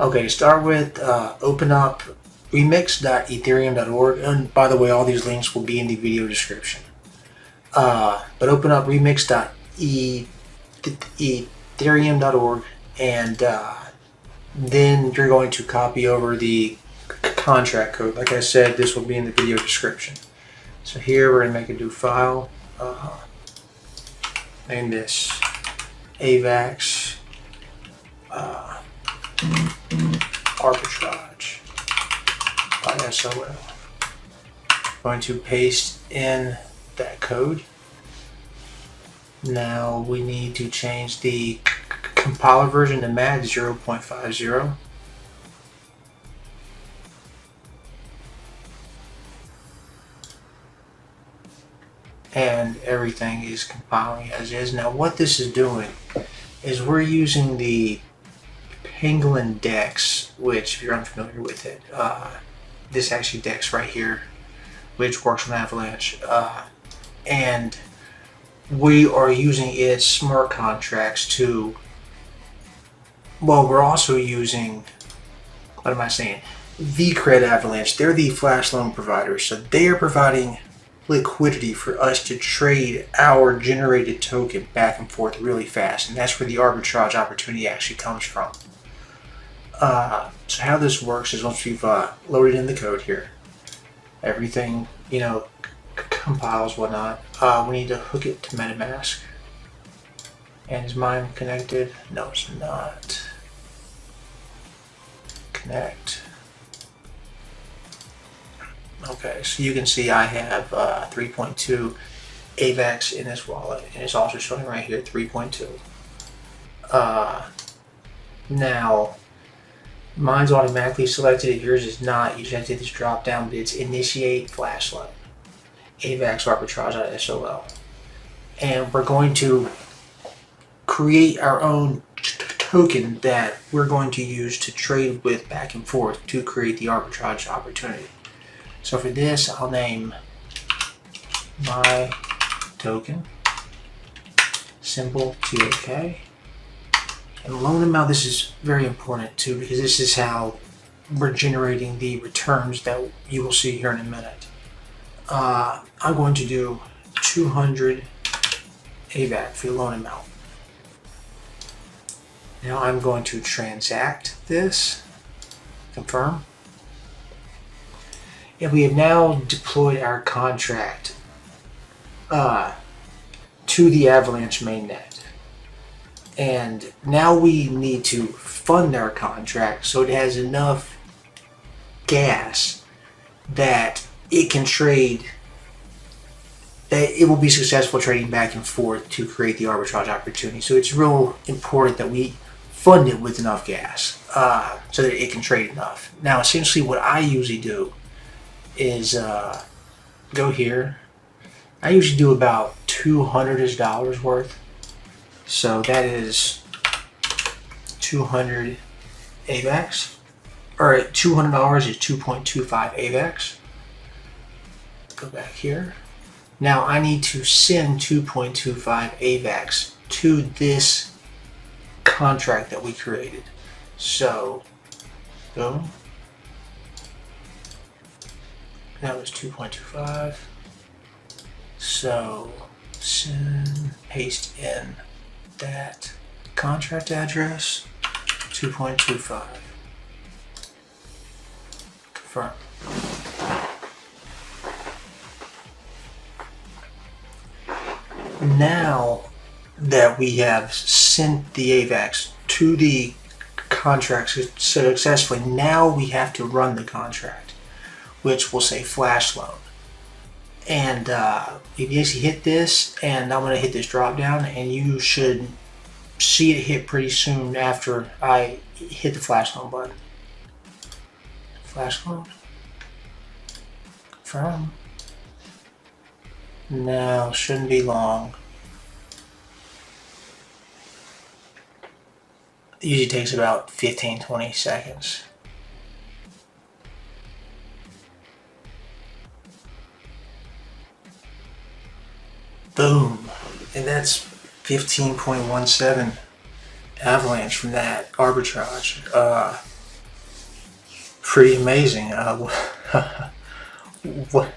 Okay, to start with, open up remix.ethereum.org, and by the way, all these links will be in the video description. But open up remix.ethereum.org, and then you're going to copy over the contract code. Like I said, this will be in the video description. So here we're going to make a new file. Name this AVAX Arbitrage by SOL. Going to paste in that code. Now we need to change the compiler version to MAD 0.50. And everything is compiling as is. Now what this is doing is we're using the Penguin DEX, which if you're unfamiliar with it, this actually DEX right here, which works on Avalanche, and we are using its smart contracts to, well, we're also using, what am I saying, vCred Avalanche. They're the Flashloan providers, so they are providing liquidity for us to trade our generated token back and forth really fast, and that's where the arbitrage opportunity actually comes from. So how this works is once we've loaded in the code here, everything, compiles, whatnot, we need to hook it to MetaMask. And is mine connected? No, it's not. Connect. Okay, so you can see I have 3.2 AVAX in this wallet, and it's also showing right here 3.2. Now, mine's automatically selected. Yours is not. You just have to hit this drop down, but it's initiate Flashloan, AVAX Arbitrage.SOL. And we're going to create our own token that we're going to use to trade with back and forth to create the arbitrage opportunity. So for this, I'll name my token symbol TOK. And loan amount, this is very important too, because this is how we're generating the returns that you will see here in a minute. I'm going to do 200 AVAX for the loan amount. Now I'm going to transact this, confirm. And we have now deployed our contract to the Avalanche mainnet. And now we need to fund our contract so it has enough gas that it can trade, that it will be successful trading back and forth to create the arbitrage opportunity. So it's real important that we fund it with enough gas so that it can trade enough. Now essentially what I usually do is go here. I usually do about $200 worth. So that is 200 AVAX, or $200 is 2.25 AVAX. Go back here. Now I need to send 2.25 AVAX to this contract that we created. So, boom. That was 2.25. So, send, paste in that contract address, 2.25. Confirm. Now that we have sent the AVAX to the contract successfully, now we have to run the contract, which will say Flashloan. And if you actually hit this, and I'm going to hit this drop down, and you should see it hit pretty soon after I hit the Flashloan button. Flashloan. Confirm. No, shouldn't be long. It usually takes about 15-20 seconds. Boom. And that's 15.17 Avalanche from that arbitrage. pretty amazing. What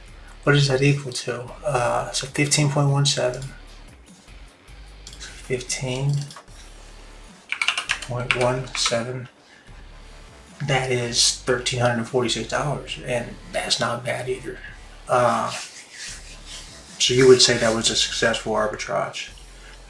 what is that equal to? So 15.17. 15.17. That is $1,346, and that's not bad either. So you would say that was a successful arbitrage?